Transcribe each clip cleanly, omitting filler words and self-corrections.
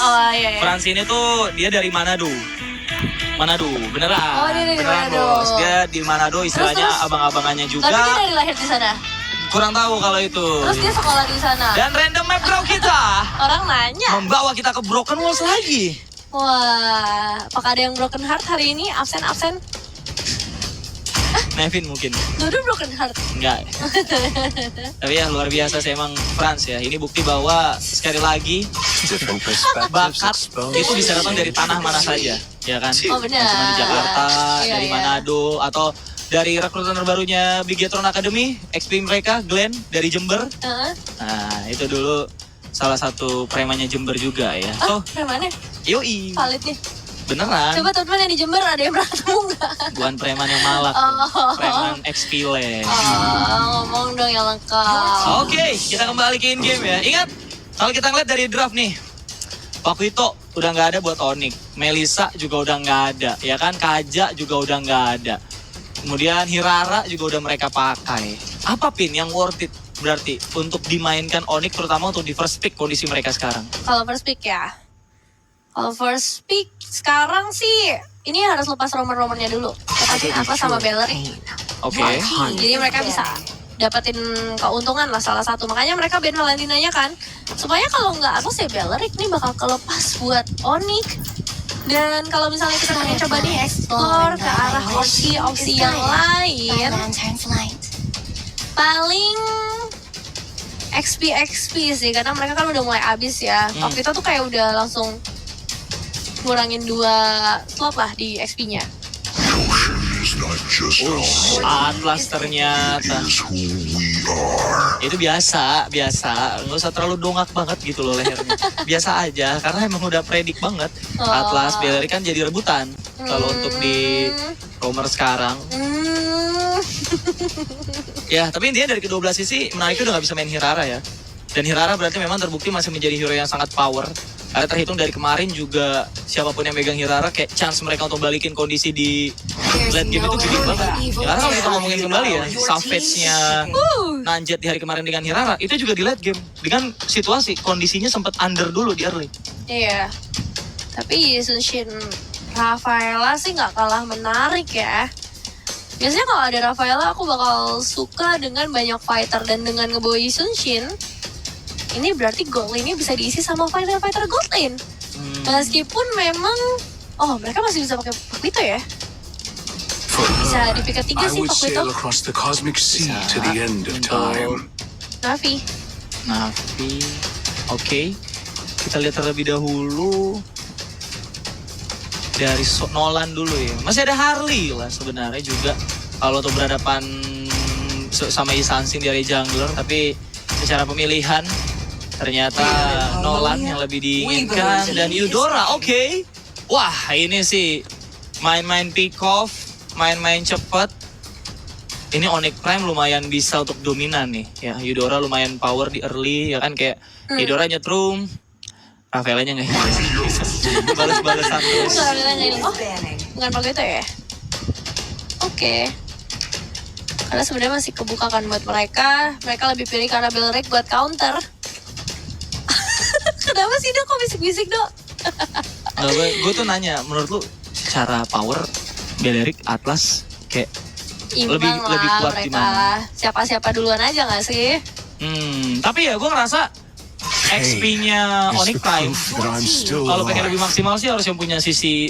Oh iya. Franz ini tuh dia dari Manado. Manado, beneran. Oh, dia dari beneran, Manado. Bos. Dia di Manado, istilahnya Terus? abang-abangannya juga. Tapi dia dari lahir di sana. Kurang tahu kalau itu. Terus dia sekolah di sana. Dan random map bro kita Orang nanya. membawa kita ke Broken Walls lagi. Wah, apakah ada yang broken heart hari ini? Absen? Nevin mungkin. Dodo broken heart. Enggak. Tapi ya luar biasa sih emang Franz ya. Ini bukti bahwa sekali lagi Different perspectives bakat exposed. itu bisa datang dari tanah mana saja, ya kan? Oh benar. Cuma di Jakarta, Iya, dari iya. Manado, atau dari rekrutan terbarunya Bigetron Academy, XP mereka, Glenn dari Jember. Heeh. Nah, itu dulu salah satu premannya Jember juga ya. Oh, Oh, premannya yoi, valid nih. beneran. Coba teman-teman yang di Jember ada yang pernah ketemu nggak? Bukan preman yang malak, Oh. preman XP Land. Ngomong dong yang lengkap. Oke, kita kembali ke in-game ya. Ingat, kalau kita ngeliat dari draft nih, Pakuito udah nggak ada buat Onyx, Melissa juga udah nggak ada, ya kan? Kaja juga udah nggak ada. Kemudian Hirara juga udah mereka pakai. Apa pin yang worth it berarti untuk dimainkan Onyx, terutama untuk di first pick kondisi mereka sekarang? Kalau first pick ya. Kalau first pick sekarang sih ini harus lepas romer-romernya dulu. Lepasin Atlas sama Bellery. Oke. Jadi mereka bisa dapetin keuntungan lah salah satu. Makanya mereka ban Valentinanya kan. Supaya kalau nggak Atlas ya Bellery nih bakal kelepas buat Onyx. Dan kalau misalnya kita pengen coba nih explore ke arah opsi-opsi yang lain, paling XP sih, karena mereka kan udah mulai abis ya. Waktu itu tuh kayak udah langsung ngurangin 2 slot lah di XP-nya. Atlas ternyata. Itu biasa. Nggak usah terlalu dongak banget gitu loh lehernya. Biasa aja, karena emang udah predik banget. Atlas, Bellery kan jadi rebutan. Kalau untuk di romer sekarang. Ya, tapi intinya dari kedua belah sisi, menariknya udah nggak bisa main Hirara ya. Dan Hirara berarti memang terbukti masih menjadi hero yang sangat power. Karena terhitung dari kemarin juga siapapun yang megang Hirara, kayak chance mereka untuk balikin kondisi di late game itu gede banget. Ya, karena kalau kita ngomongin kembali ya, Savage-nya Nanjet di hari kemarin dengan Hirara, itu juga di late game. Dengan situasi, kondisinya sempat under dulu di early. Iya. Tapi Sunshin Rafaela sih nggak kalah menarik ya. Biasanya kalau ada Rafaela aku bakal suka dengan banyak fighter, dan dengan ngebawa Sunshin, ini berarti gold lane-nya bisa diisi sama fighter-fighter gold lane. Meskipun memang, mereka masih bisa pakai Pakuito ya. For Bisa her, di pick 3 I sih would Pakuito. sail across the cosmic sea to the end of time. Navi. Navi, oke. Kita lihat terlebih dahulu dari Nolan dulu ya. Masih ada Harley lah sebenarnya juga. Kalau untuk berhadapan sama Isansin dari jungler, tapi secara pemilihan ternyata Nolan yang lebih diinginkan dan Eudora, oke. Wah, ini sih main-main pick off, main-main cepet. Ini Onyx Prime lumayan bisa untuk dominan nih. Ya, Eudora lumayan power di early ya kan, kayak Eudora nyetrum, Rafaelanya nggak balas-balasan terus. Bukan Pakuito ya? Oke. Karena sebenarnya masih kebuka kan buat mereka. Mereka lebih pilih karena Bellery buat counter. Kenapa sih Dok? Kok bisik-bisik Dok? Gue tuh nanya, menurut lu secara power Bellery Atlas kayak Imbang lebih lah kuat di mereka. mana? Siapa-siapa duluan aja gak sih? Tapi ya gue ngerasa XP-nya Is Onyx the Prime proof that I'm still kalau pengen lebih alive. maksimal sih harus yang punya sisi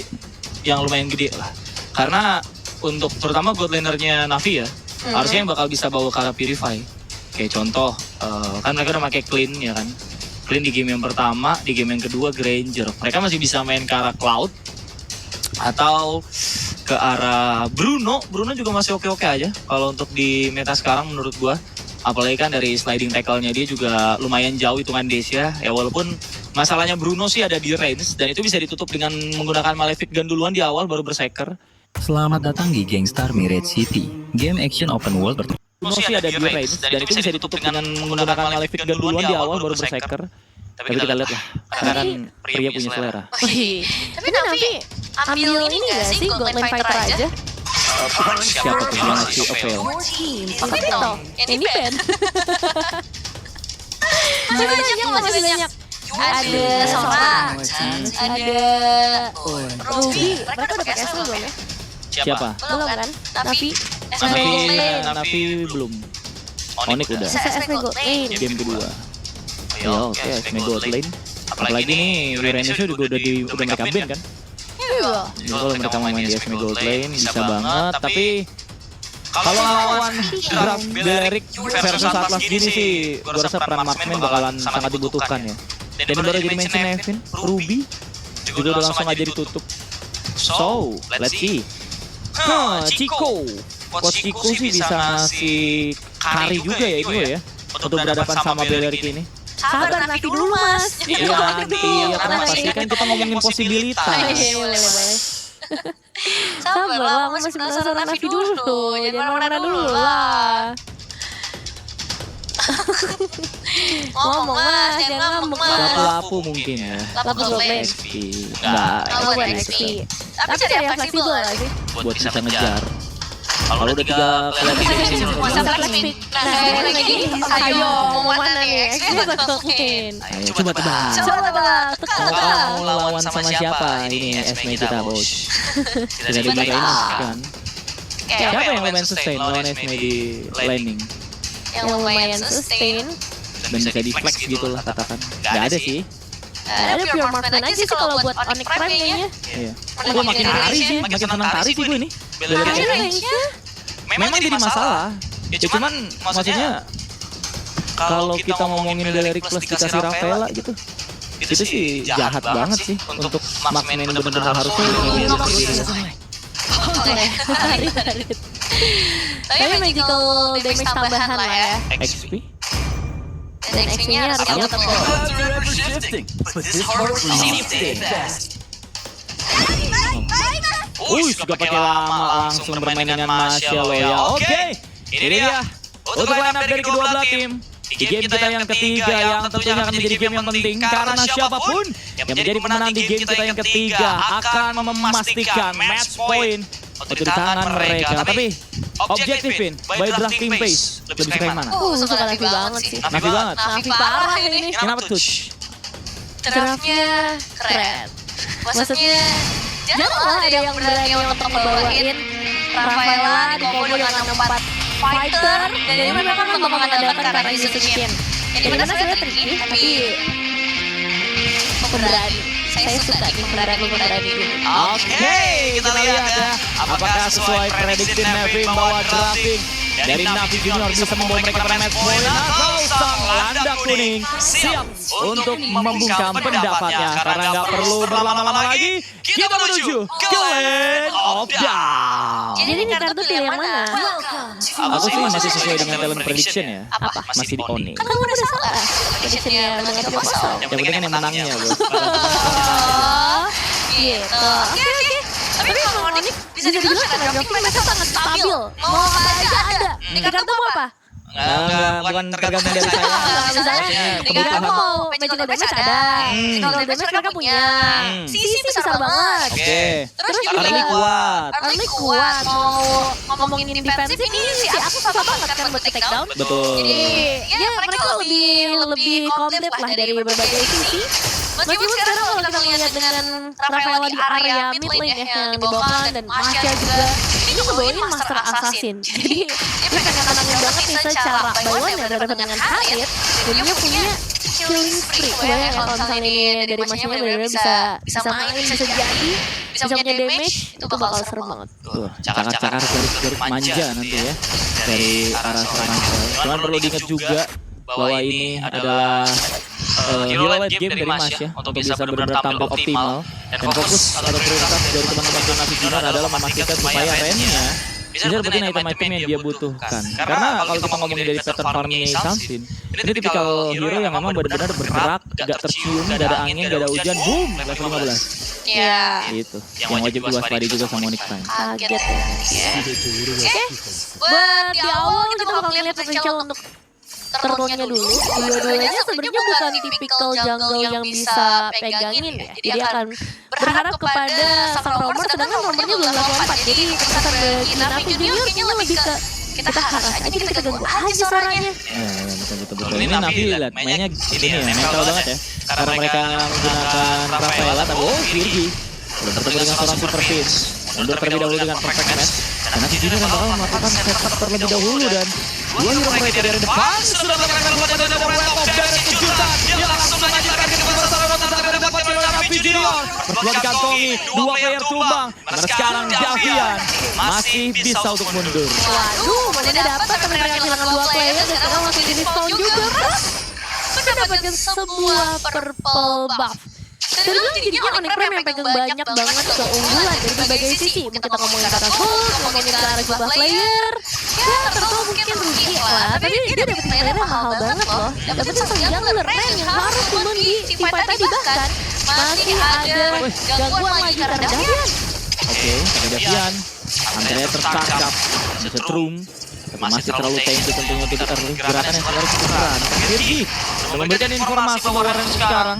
yang lumayan gede lah. Karena untuk terutama god laner-nya Navi ya, harusnya yang bakal bisa bawa ke arah Purify. Kayak contoh, kan mereka udah pakai Clean ya kan. Clean di game yang pertama, di game yang kedua Granger. Mereka masih bisa main ke arah Cloud atau ke arah Bruno. Bruno juga masih oke-oke aja kalau untuk di meta sekarang menurut gua. Apalagi kan dari sliding tackle-nya dia juga lumayan jauh hitungan dash ya. Ya walaupun masalahnya Bruno sih ada di range dan itu bisa ditutup dengan menggunakan Malefic Gun duluan di awal baru berserker. Selamat datang di Gangstar Mirage City, game action open world Bruno sih ada di range dan itu bisa ditutup dengan menggunakan Malefic Gun duluan di awal baru berserker. Tapi kita lihat lah, karena kan pria punya selera. Wih. Tapi Navi ambil ini gak sih gold lane fighter aja? Siapa tuh yang ngasih Ovel? Pakuito. Ini band. Masih banyak. ada Sora, ada Ruby. Mereka udah pakai Esme belum ya? Siapa? Belum kan? Navi, Navi belum. Onyx udah. Esme Gold Lane. Game kedua. Ya oke, Esme Gold Lane. Apalagi nih Uranus juga udah mereka ban kan? Iya. Jadi kalau mereka mau main di Esme Gold Lane bisa banget, tapi kalau lawan draft Belerik versus Atlas gini sih, gue rasa peran marksman bakalan sangat dibutuhkan ya. Dan baru jadi mention Nevin, Ruby juga udah langsung aja ditutup. So, let's see. Chico. Coach Chico sih bisa ngasih carry juga ya ini ya, untuk berhadapan sama Belerik ini. Sabar Navi dulu mas. Iya, karena pasti kan kita ngomongin posibilitas. Boleh. Sabar lah, aku masih penasaran Navi dulu. Jangan mana dulu lah. Ngomong mas, jangan ngambek mas. Lapu-lapu mungkin ya. Lapu Gold Lane. XP. Enggak, Buat XP. Tapi cari yang fleksibel lagi. buat bisa ngejar. Kalau udah 3 kelihatan Masa flexpick. Nah, kayak gini. Ayo, mau mana nih? Ayo coba tebak. Mau lawan sama siapa ini Esme kita bos? Tidak dimarahin kan? Siapa yang lumayan sustain lawan Esme di landing? Yang lumayan sustain. Dan bisa di flex gitu lah katakan. Gak ada sih. Ada pure marksman aja sih kalau buat Onyx Prime kayaknya. Iya. Gue makin hari sih, makin senang hari sih gue ini. Memang jadi masalah. Ya cuman maksudnya kalau kita ngomongin Belerik plus dikasih Rafaela gitu, itu sih jahat banget sih untuk marksman yang benar-benar harusnya. Tapi magical damage tambahan lah ya. XP. Dan XP-nya harus yang tebal. Sudah pakai lama langsung bermain dengan Masya lo ya. Oke, ini dia untuk line up dari kedua belah tim. Di game kita yang ketiga yang tentunya akan menjadi game yang penting karena siapapun yang menjadi pemenang di game kita yang ketiga akan memastikan match point untuk di tangan mereka. Tapi objektifin by drafting pace lebih suka yang mana? Suka Navi banget sih. Navi banget. Navi parah ini. Kenapa tuh? Draftnya keren. Maksudnya jarang lah ada yang berani untuk ngebawain Rafaela di combo dengan 4 fighter. Dan ini memang untuk mengandalkan karena Izuchin. Yang dimana sebenarnya tricky, tapi berani. Saya suka nih berani ini. Oke, kita lihat ya apakah sesuai prediksi Navi membawa drafting dari Navi Junior bisa membawa mereka pada match point atau sang landak kuning siap untuk membungkam pendapatnya karena nggak perlu berlama-lama lagi kita menuju ke Lane of Down. Jadi ini kartu pilih yang mana? Aku sih masih sesuai dengan talent prediction ya. Apa? Masih di Onyx. Kan kamu udah salah. Predictionnya mengerti masalah. Yang penting kan yang menangnya bos. Oh, gitu. Oke. Tapi kalau Onyx bisa dibilang secara drafting mereka sangat stabil. Mau apa aja ada. Di kartu mau apa? Bukan tergantung dari saya. Misalnya, di kartu mau magical damage ada. Magical damage mereka punya. CC besar banget. Oke. Terus Early kuat. Early kuat. Mau ngomongin defensif ini sih aku susah banget kan buat take down. Betul. Jadi ya mereka lebih komplit lah dari berbagai sisi. Meskipun sekarang kalau kita lihat dengan Rafaela di area mid lane ya yang dibawakan dan Masya juga ini ngebawain Master Assassin. Jadi dia pengen nenangin banget nih secara buy one ya berhadapan dengan Harith. Dan dia punya killing spree. Kebayang kalau misalnya ini dari Masyanya benar-benar bisa main, bisa jadi, bisa punya damage, itu bakal serem banget. Tuh, cakar-cakar garis manja nanti ya dari arah serangan. Cuman perlu diingat juga bahwa ini adalah hero late game dari Mas ya untuk bisa benar-benar tampil optimal dan fokus atau prioritas dari teman-teman Navi Junior adalah memastikan supaya Rennya bisa dapetin item-item yang dia butuhkan. Karena kalau kita ngomongin dari pattern farming Samsin, ini tipikal hero yang memang benar-benar bergerak, gak tercium, gak ada angin, gak ada hujan, boom, level 15. Iya. Itu, yang wajib diwaspadai juga sama Onyx Prime. Kaget ya. Oke, buat di awal kita bakal lihat potential untuk turtle-nya dulu. Dua-duanya sebenarnya bukan tipikal jungle yang bisa pegangin ya. Jadi akan berharap kepada sang roamer, sedangkan roamernya belum level 4. Jadi kesan bagi Navi Junior kayaknya lebih ke kita harus aja kita ganggu aja suaranya. Betul. Ini Navi lihat mainnya ini ya, mental banget ya. Karena mereka menggunakan Rafaela, tapi Virgi udah bertemu dengan seorang Super Prince. Mundur terlebih dahulu dengan Perfect Match. Karena Virgi kan bakal melakukan setup terlebih dahulu dan dua hero mereka dari depan sudah melakukan buatan dan Red of Darren kejutan. Dia langsung mengajukan ke bersama Rotan sampai dapat oleh Navi Junior. Berdua dikantongi, dua player tumbang. Karena sekarang Javian masih bisa untuk mundur. Waduh, mana dapat tapi mereka kehilangan dua player dan sekarang masih di diskon juga. Mereka dapatkan sebuah purple buff. Dan itu jadinya Onyx Prime yang pegang banyak banget keunggulan dari berbagai sisi. Mau kita ngomongin ke arah gold, ngomongin ke arah jumlah player. Ya, Turtle mungkin rugi lah. Tapi dia dapat player yang mahal banget loh. Dapat sang jungler Ren yang harus turun di teamfight tadi bahkan. Masih ada gangguan lagi karena Davian. Oke, ada Javian. Andrea tertangkap, setrum. Masih terlalu tanky tentunya tidak early. Gerakan yang sekarang cukup keras. Virgi memberikan informasi Warren sekarang.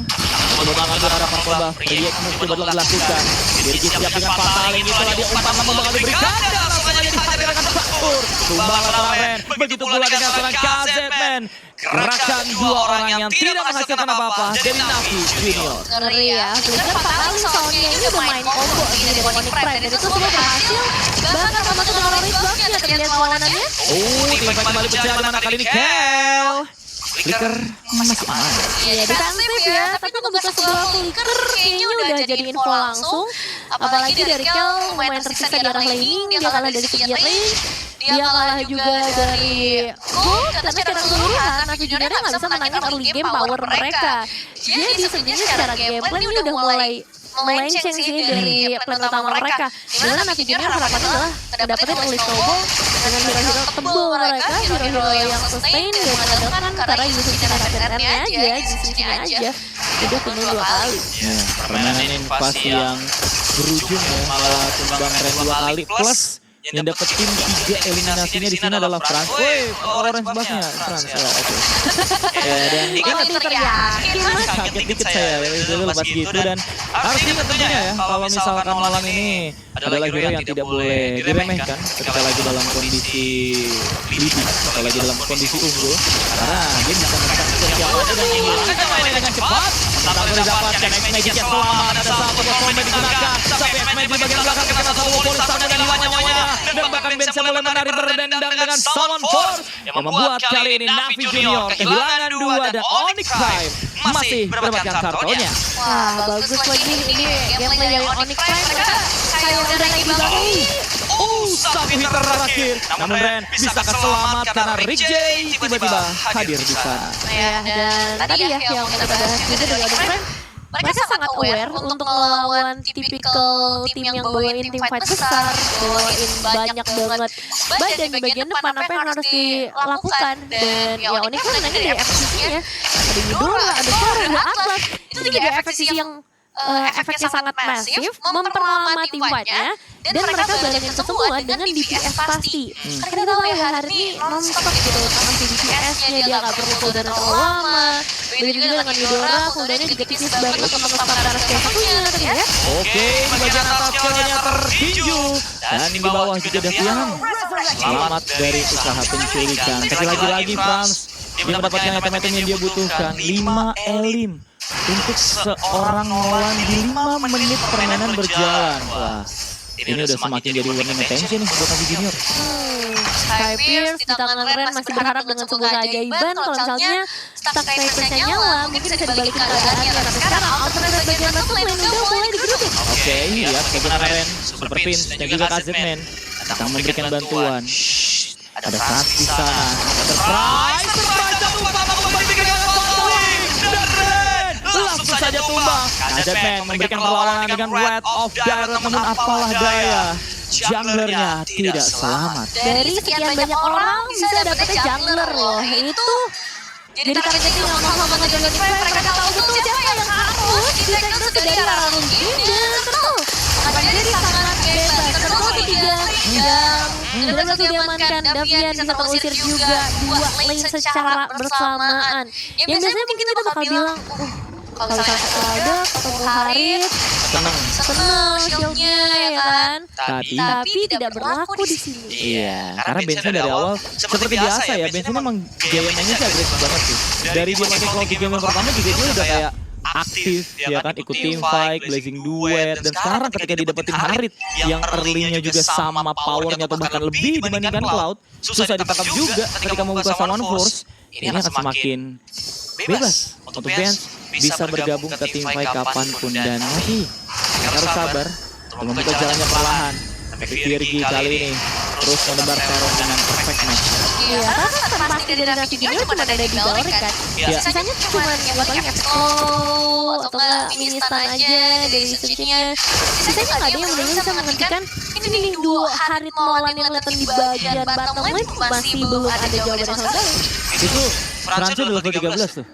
Menggunakan harapan coba. React mesti coba dilakukan. Virgi siap dengan fatal ini telah dia umpan namun bakal diberikan. Dan langsung aja dihajar dengan Bakur. Tumbang Warren. Begitu pula dengan seorang KZman. Gerakan dua orang yang tidak menghasilkan apa-apa dari Navi Junior. Ngeri ya, sebenarnya paling soalnya ini udah main combo gini dengan Onyx Prime. Dan itu sudah berhasil. Bahkan sama tuh dengan Orange Buff-nya terlihat perlawanannya. Tim kembali pecah di mana kali ini Kel. Flicker masih aman. Iya, defensif ya, tapi ngebuka sebuah flicker kayaknya udah jadi info langsung. Apalagi dari Kel lumayan tersisa di arah laning, dia kalah dari segi lane. Dia kalah juga dari gold, karena secara keseluruhan Navi Junior nggak bisa menangin early game power mereka. Jadi sebenarnya secara gameplay ini udah mulai melenceng sih dari plan utama mereka. Dimana Navi Junior harapannya adalah dapetin early snowball dengan hero-hero tebal mereka, hero-hero yang sustain dan mengandalkan karena usage-nya RN-nya aja, usage-nya aja. Udah penuh 2 kali. Permainan invasi yang berujung ya, malah tumbang Ren 2 kali plus yang dapetin 3 eliminasinya di sini adalah Frans. Woi, orange buff-nya Frans. Ya, oke. Ya, dan Ini teryakin mas. kaget dikit saya dulu pas gitu dan harus ingat tentunya ya kalau misalkan malam ini adalah hero yang tidak boleh diremehkan ketika lagi dalam kondisi leading atau lagi dalam kondisi unggul karena dia bisa mencapai siapa aja dan menghilangkan main dengan cepat. Satu didapatkan X-Magic yang selamat, ada satu combo digunakan sampai X-Magic di bagian belakang terkena satu polis sana dan hilangnya nyawanya dan bahkan Benza mulai menari berdendang dengan Summon Force yang membuat kali ini Navi Junior kehilangan 2 dan Onyx Prime masih mendapatkan turtle-nya. Wah, bagus lagi ini gameplay dari Onyx Prime. Mereka kayak udah naik di bawah. Satu hit terakhir. Namun Ren bisa keselamat karena Rick J tiba-tiba hadir di sana. Ya, dan tadi ya yang kita bahas juga dari Onyx Prime. Mereka sangat aware untuk melawan tipikal tim yang bawain tim fight besar, bawain banyak banget badan di bagian depan apa yang harus dilakukan. Dan ya Onyx Prime nanti dari FCC-nya ada Eudora, ada Sora, ada Atlas. Itu juga FCC yang efeknya sangat masif, memperlama tim fight-nya. Dan mereka balancing semua dengan DPS pasti. Karena kita tahu ya hari ini non-stop gitu ngasih DPS-nya, dia gak perlu cooldown terlalu lama. Begitu juga dengan Eudora, cooldown-nya juga tipis banget untuk menetapkan arah skill satunya tadi ya. Oke, di bagian atas skill-nya tertinju. Dan di bawah juga Davian. Selamat dari usaha penculikan. Tapi lagi-lagi Frans, dia mendapatkan item-item yang dia butuhkan. 5 elim. Untuk seorang lawan di 5 menit permainan berjalan. Wah, ini udah semakin jadi warning attention nih buat Navi Junior. Skypierce di tangan Ren masih berharap dengan sebuah keajaiban kalau misalnya stack Skypierce-nya nyala mungkin bisa dibalikin keadaannya. Tapi sekarang alternatif bagian masuk lane udah mulai digeruduk. Oke, lihat bagaimana Ren, Super Prince dan juga KZman datang memberikan bantuan. Ada Frans di sana. Surprise jatuh utama membalikan dengan Botling dan Ren langsung saja tumbang. KZman memberikan perlawanan dengan Red of Darren namun apalah daya. Junglernya tidak selamat. Dari sekian banyak orang bisa dapetnya jungler loh. Itu jadi targetnya ngomong-ngomong dengan Onyx Prime, mereka tahu betul siapa yang harus di-take dari arah rugi dan betul. Akan jadi sangat bebas. Betul tidak yang berhasil diamankan. Davian bisa terusir juga 2 lane secara bersamaan. Yang biasanya mungkin kita bakal bilang kalau misalnya ada ketemu Harit, seneng shieldnya ya kan. Tapi Tapi tidak berlaku di sini. iya, karena Bensin dari awal seperti biasa ya, Bensin emang gaya mainnya sih agresif banget sih. Dari dia pakai Cloud di game yang pertama juga dia udah kayak aktif ya kan, ikut team fight, blazing duet, dan sekarang ketika didapetin Harit yang early-nya juga sama powernya atau bahkan lebih dibandingkan Cloud, susah ditangkap juga ketika membuka Summon Force. Ini akan semakin bebas untuk Benz bisa bergabung ke team fight kapanpun, dan lagi harus sabar untuk membuka jalannya perlahan. Tapi Virgi kali ini terus menebar teror dengan perfect match. Iya, karena pasti dari Navi Junior cuma ada di Gallery kan. Iya. Sisanya cuma yang paling Epic atau enggak mini stun aja dari Suncinya. Sisanya nggak ada yang benar-benar bisa menghentikan ini nih dua Harit melawan yang kelihatan di bagian bottom lane masih belum ada jawabannya sama sekali. Itu Franco udah level 13 tuh.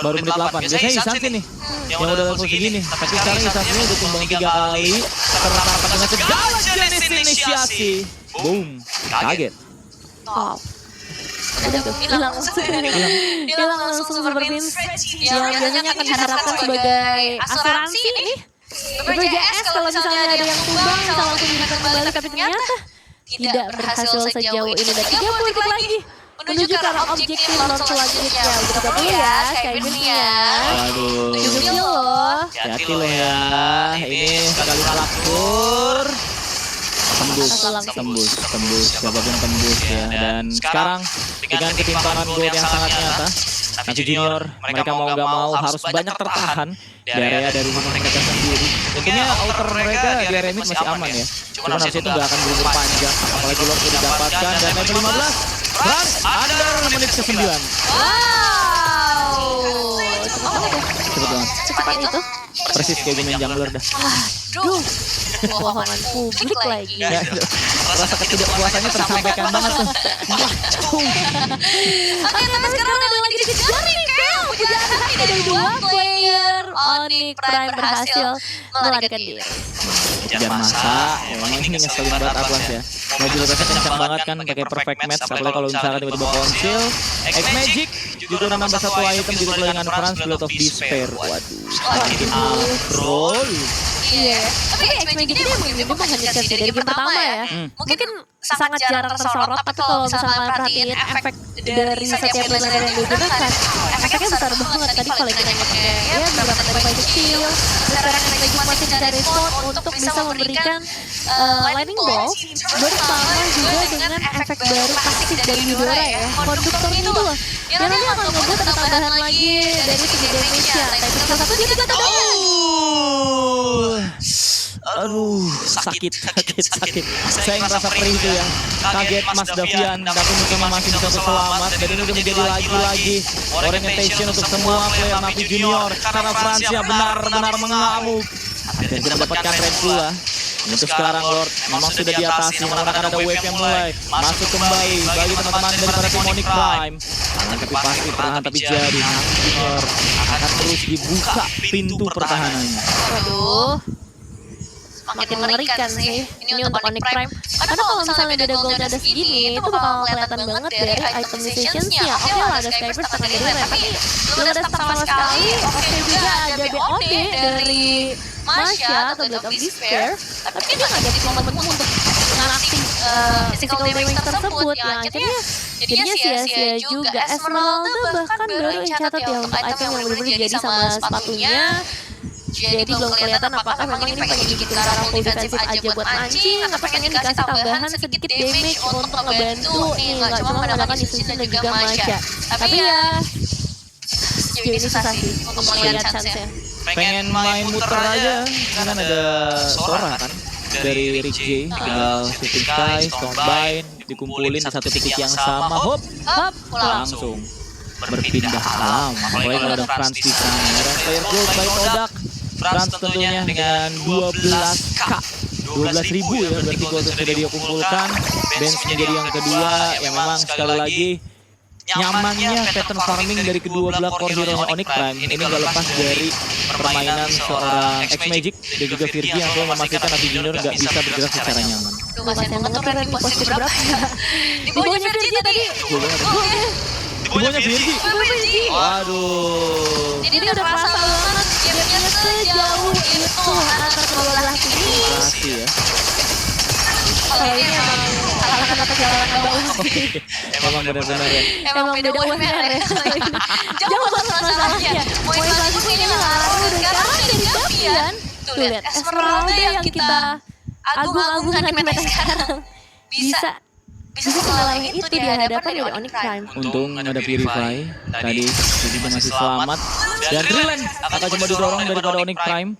Baru menit 8. Biasanya Isansi nih yang udah level segini. Tapi sekarang Isansinya udah tumbang 3 kali. Tertangkap dengan segala jenis inisiasi. Boom. Kaget. Wow. Udah hilang langsung Super Beans yang biasanya akan diharapkan sebagai asuransi nih. BPJS kalau misalnya ada yang tumbang bisa langsung diberikan kembali, tapi ternyata tidak berhasil sejauh ini. Dan 30 detik lagi menuju ke arah objektif launch selanjutnya. Udah 30 ya Skybeam ya. Aduh. 70 loh. Hati-hati lo ya. Ini sekali pelakor. Tembus. Siapapun tembus ya. Dan sekarang dengan ketimpangan gol yang sangat nyata, Navi Junior mereka mau gak mau harus banyak tertahan di area dari rumah mereka sendiri. Tentunya outer mereka di area mid masih aman ya. Cuman harusnya itu gak akan berumur panjang. Apalagi Lord udah didapatkan dan level 15. Run under menit ke-9. Wow. Cepet banget. Cepat itu. Persis kayak main jungler dah. Aduh. Bohongan publik lagi. Ya, rasa ketidakpuasannya tersampaikan banget tuh. Wah, Oke, tapi sekarang udah lagi dikejar nih Kel. Pujaan hati dari dua player Onyx Prime berhasil melarikan diri. Jangan masa, emang ini ngeselin banget Atlas ya. Mobilitasnya kencang banget kan, pakai perfect match. Apalagi kalau misalkan tiba-tiba konsil, X-Magic juga udah nambah satu item di kelingan France, Blood of Despair. Waduh, makin abrol. Iya, tapi X-Magic ini emang menghadirkan dari game pertama ya. Mungkin sangat jarang tersorot, tapi kalau misalkan perhatiin efek dari setiap player yang digunakan, efeknya besar banget. Tadi kalau kita ngeliatnya ya beberapa dari kecil, sekarang X-Magic masih mencari spot untuk bisa memberikan lightning bolt bersama juga dengan efek baru pasif dari Yudora ya, konduktor itu loh, yang nanti akan ngebuat ada tambahan lagi dari segi damage-nya. Tapi salah satu dia tidak tahu. Aduh, sakit. Saya ngerasa perih tuh ya. Kaget Mas Davian, tapi mungkin masih bisa selamat. Dan ini udah menjadi lagi orientation untuk semua player Navi Junior. Karena Francia benar-benar mengamuk. Dan kita mendapatkan red pula. Untuk sekarang Lord memang sudah diatasi, namun akan ada wave yang mulai masuk kembali bagi teman-teman dari para tim Onyx Prime. Tapi pasti pertahanan tapi jadi Navi Junior akan terus dibuka pintu pertahanannya. Waduh, makin mengerikan sih ini untuk Onyx Prime. Karena kalau misalnya ada gold ada segini, itu bakal kelihatan banget dari itemization-nya. Oke lah, ada Skyper setengah dari rem, tapi belum ada stuck sama sekali. Oke juga ada BOD dari Masya atau Blood of Despair, tapi dia nggak jadi momen untuk ngasih physical damage tersebut, yang akhirnya jadinya sia-sia juga. Esmeralda bahkan baru catat ya untuk item yang benar-benar jadi sama sepatunya. Jadi belum kelihatan apakah memang ini pengen bikin ke arah full defensif aja buat mancing, atau pengen dikasih tambahan sedikit damage untuk ngebantu nih, nggak cuma mengandalkan Isunsin dan juga Masya. Tapi ya sejauh ini susah sih untuk melihat chance-nya. Pengen main muter aja, kan ada Sora kan dari Rick J, tinggal Shooting Sky, Combine, dikumpulin di satu titik yang sama, hop, langsung berpindah alam. Apalagi kalau ada France di sana, ada player gold by Odak. France tentunya dengan 12k, 12.000 ya berarti gold yang sudah dia kumpulkan. Benz menjadi yang kedua, yang memang sekali lagi nyamannya pattern farming dari kedua belah core hero Onyx Prime ini gak lepas dari permainan seorang X-Magic dan juga Virgi yang selalu memastikan Navi Junior gak bisa bergerak secara nyaman. Masih mengetur di posisi berapa ya? Di bawahnya Virgi tadi. Di bawahnya Virgi. Waduh. Jadi udah kerasa banget gamenya sejauh itu jalan bawah sih. Emang benar-benar ya. Emang beda UMR ya. Jauh banget masalahnya. Mau inflasi pun ini nggak ngaruh. Dan sekarang dari Gavian, tuh lihat Esmeralda yang kita agung-agungkan di meta sekarang bisa mengalahin itu di hadapan dari Onyx Prime. Untung ada Purify tadi masih selamat. Dan Trilen akan coba didorong daripada Onyx Prime.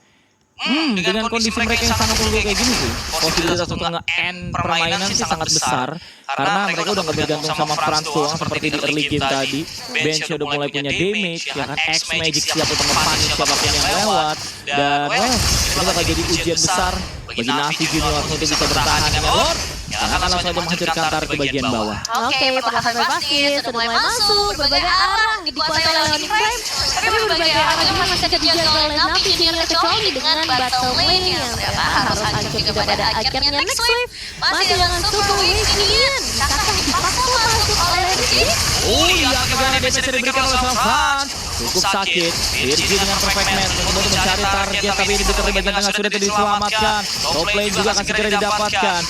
Dengan kondisi mereka yang sangat unggul kayak gini sih, posibilitas untuk nge-end permainan sih sangat besar. Karena mereka udah gak bergantung sama Franz doang seperti di early game tadi. Bench udah mulai punya damage, ya kan X-Magic siap untuk nge-punish siapapun yang lewat. Dan ini bakal jadi ujian besar bagi Navi Junior untuk bisa bertahan dengan Lord. Karena akan langsung aja menghancurkan turret ke bagian bawah. Oke, perlahan pasti sudah mulai masuk berbagai arah dikuasai oleh Onyx Prime. Tapi berbagai arah juga masih terjaga oleh Navi Junior kecuali dengan battle lane yang ternyata harus hancur juga pada akhirnya. Next wave masih dengan Super Weekend. Bisakah dipaksa masuk oleh Rizky? Oh iya, karena damage yang diberikan oleh Franz cukup sakit. Virgi dengan perfect match untuk mencari target, tapi ini dekat di bagian tengah sudah diselamatkan. Top lane juga akan segera didapatkan.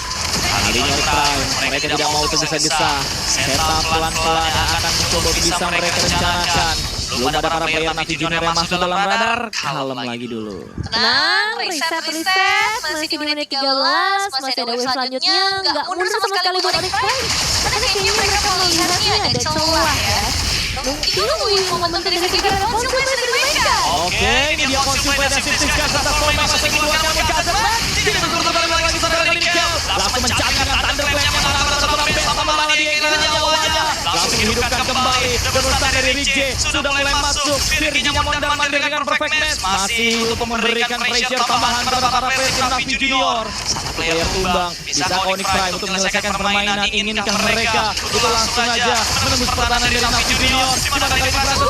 Kali ini Prime, mereka tidak mau tergesa-gesa. Setup pelan-pelan akan mencoba bisa mereka rencanakan. Belum ada para player Navi Junior yang masuk dalam radar. Kalem lagi dulu. Tenang, reset. Masih di menit 13, masih ada wave selanjutnya. Nggak mundur sama sekali buat Onyx Prime. Karena kayaknya mereka melihatnya ada celah ya. Mungkin momen dari Siggar ada konsekuensi dari mereka. Oke, ini dia konsekuensi Siggar serta Poma masih dikeluarkan oleh Kazan. Tidak berturut-turut lagi saudara kali ini kill. Langsung mencarikan Thunderclap yang mana satu rampes sama malah dia kehilangan nyawanya. Langsung dihidupkan kembali. Berusaha dari Rick J sudah mulai masuk. Virginya mondar-mandir dengan perfect match. Masih untuk memberikan pressure tambahan kepada para player tim Navi Junior. Satu player tumbang. Bisa Onyx Prime untuk menyelesaikan permainan. Inginkah mereka itu langsung aja menembus pertahanan dari Navi Junior. Dimana kali ini berhasil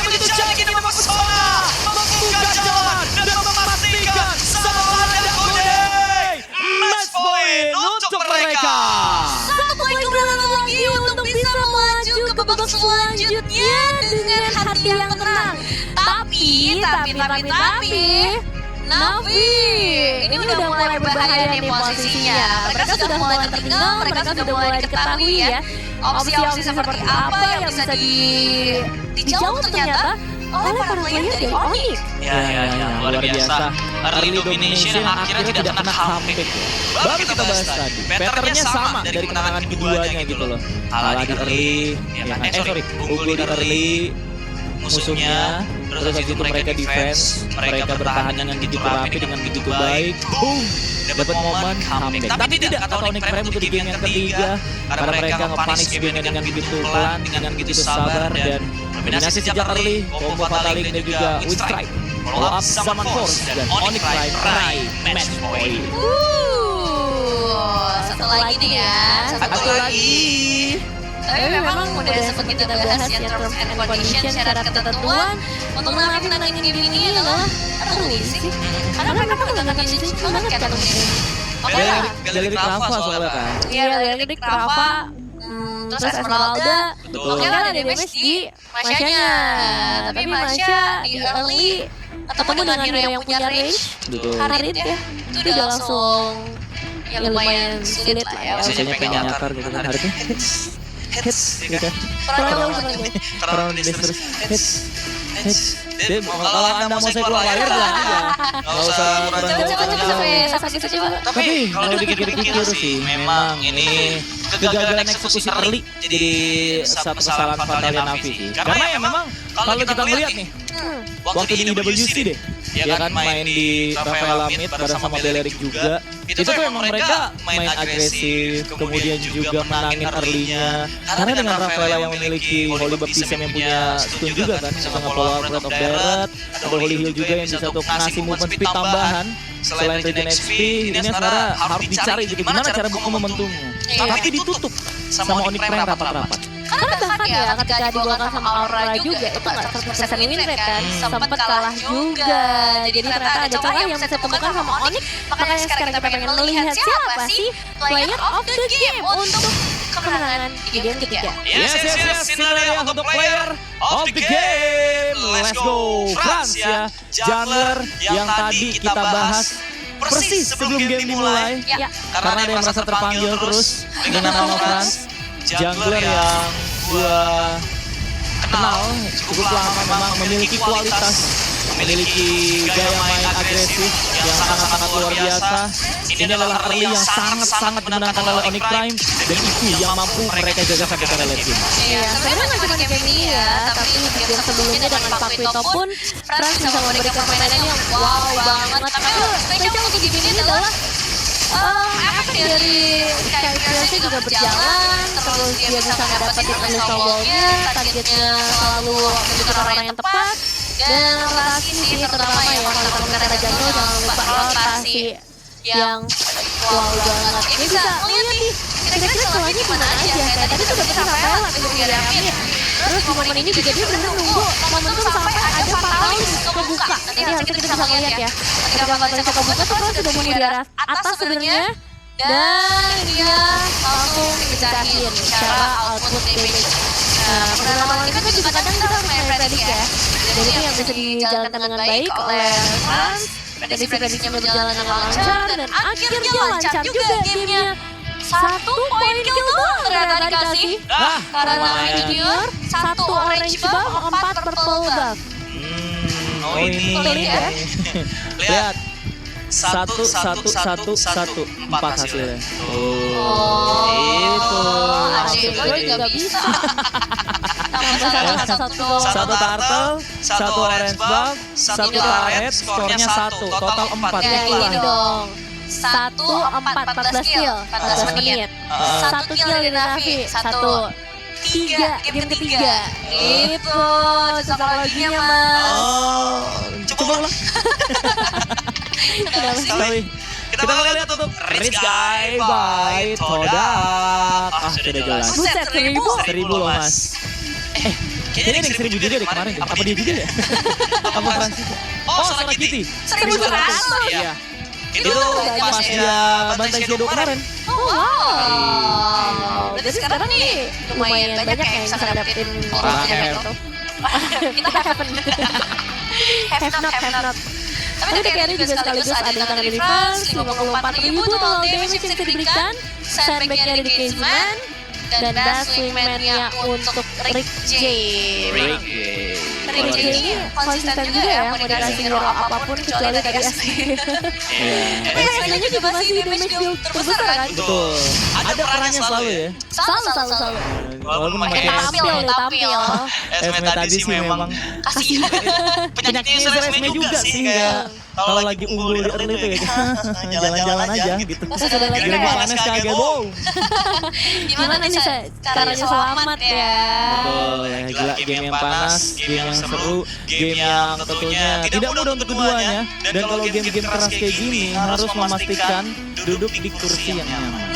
begitu canggih dan mempesona, membuka jalan dan memastikan sama ada Kode. Match point untuk mereka. Satu poin kemenangan lagi untuk bisa melaju ke babak selanjutnya dengan hati yang tenang. Tapi Navi ini udah mulai berbahaya nih posisinya. Mereka sudah mulai tertinggal, mereka sudah mulai diketahui ya opsi-opsi seperti apa yang bisa dijawab ternyata oleh para player dari Onyx. Ya, luar biasa. Early domination yang akhirnya tidak kena comeback. Baru kita bahas tadi, patternnya sama dari kemenangan keduanya gitu loh. Kalah di early, unggul di early musuhnya, terus habis itu mereka defense, mereka bertahan dengan begitu rapi, dengan begitu baik, boom, dapat momen comeback. Tapi tidak kata Onyx Prime untuk di game yang ketiga, karena mereka nge-punish game dengan begitu pelan, dengan begitu sabar, dan dominasi sejak early, combo Fatalik dan juga Wind Strike, follow up Zaman Force, dan Onyx Prime raih match point. Satu lagi nih ya, satu lagi. Tapi memang udah sempat kita bahas ya terms and conditions, syarat ketentuan untuk Navi menangin game ini adalah early sih. Karena mereka udah nggak konsisten banget kan ini. Oke lah. Dari Rafa soalnya kan. Iya dari Rafa, terus Esmeralda. Oke lah ada damage di Masya-nya. Tapi Masya di early ketemu dengan hero yang punya range, Harit ya. Itu udah langsung ya lumayan sulit lah ya. Biasanya pengen nyakar gitu kan Haritnya. Hits gitu. Kurang terus hits. Kalau anda mau saya keluar layar bilang aja. Nggak usah kurang. Tapi kalau dipikir-pikir sih memang ini kegagalan eksekusi early jadi satu kesalahan fatal Navi sih. Karena ya memang kalau kita melihat nih waktu di WC deh, ya kan main di Rafaela Mid bareng sama Beleric juga. Itu tuh emang mereka main agresif, kemudian juga menangin early-nya. Karena dengan Rafaela yang memiliki Holy Baptism yang punya stun juga kan, bisa nge-follow up Breath of Barret, ada Holy Heal juga yang bisa untuk ngasih movement speed tambahan. Selain regen HP, ini sebenarnya harus dicari juga gimana cara buka momentumnya. Tapi ditutup sama Onyx Prime rapat-rapat. Karena bahkan ya ketika dibuangkan sama Aura juga itu nggak 100% win rate kan, sempat kalah juga. Jadi ternyata ada celah yang bisa ditemukan sama Onyx. Makanya sekarang kita pengen melihat siapa sih player of the game untuk kemenangan di game ketiga. Yes, ini dia untuk player of the game. Let's go, Franz ya, jungler yang tadi kita bahas persis sebelum game dimulai. Ya. Karena ada yang merasa terpanggil terus dengan nama Franz, jungler yang gua kenal cukup lama, memang memiliki kualitas, memiliki gaya main agresif yang sangat-sangat luar biasa. Ini adalah early yang sangat-sangat dimenangkan oleh Onyx Prime, dan itu yang mampu mereka jaga sampai ke late game. Iya, sebenarnya nggak cuma di game ini ya, tapi di game sebelumnya dengan Pak Vito pun Franz bisa memberikan permainan yang wow banget. Tapi spesial untuk game ini adalah efek dari Skyfierce juga berjalan, terus dia bisa ngedapetin early snowball-nya, targetnya selalu menunjukkan orang yang tepat, dan rotasi sih terutama ya, kalau kita jungle jangan lupa rotasi yang wow banget. Ini bisa ngeliat nih, kira-kira celahnya gimana aja. Kayak tadi tuh dapet Rafael gitu dari Amir. Terus di momen ini juga dia bener nunggu momentum sampai ada Fatalis kebuka. Nanti harusnya kita bisa ngeliat ya. Ketika Fatalis kebuka tuh Franz sudah mau di daerah atas sebenarnya. Dan dia langsung pecahin secara output damage. Nah, pengalaman kita juga kadang kita main predik ya. Dan ini yang bisa dijalankan dengan baik oleh Franz. Prediksi-prediksinya berjalan dengan lancar dan akhirnya lancar juga gamenya. 1 poin kill doang ternyata dikasih. Karena Junior 1 orange buff, 4 purple buff. Oh ini lihat 1-1-1-1-1 4 hasilnya. Oh, itu adik gue juga bisa. Tambah 1 satu turtle, 1 orange buff, 1 turret, skornya 1, total 4. Ya ini dong. 1, 4, 14 kill, 14 menit. 1 kill dari Raffi, 1, 3, game ketiga. Itu psikologinya mas. Coba ulang. Kita mau lihat tutup Rich Guy by Todak. Sudah jelas. Buset, 1000 loh mas. Kayaknya ada yang 1000 juga deh kemarin. Apa dia juga ya? Apa Francis? Oh, Sora Kitty. 1100. Iya. Itu pas dia bantai Shadow kemarin. Oh wow. Berarti sekarang nih lumayan banyak yang bisa dapetin orang yang itu. Kita haven't. Have not. Tapi carry juga sekaligus ada yang tangan dari Franz, 54.000 total damage yang bisa diberikan. Sandbag dari Caseman dan Dash Wingman-nya untuk Rick J. Rick J ini konsisten juga ya, mau dikasih hero apapun kecuali tadi SC. Tapi SC-nya juga masih damage deal terbesar kan? Betul. Ada perannya selalu ya. Selalu. Walaupun pakai tampil. Esme tadi sih memang Kasih. penyakitnya user Esme juga sih ya. Kalau lagi unggul di early tuh ya jalan-jalan aja gitu. Gila panas kaget wow. Gimana nih caranya selamat ya? Betul ya, gila game yang panas, game yang seru, game yang tentunya tidak mudah untuk keduanya. Dan kalau game-game keras kayak gini harus memastikan duduk di kursi yang nyaman.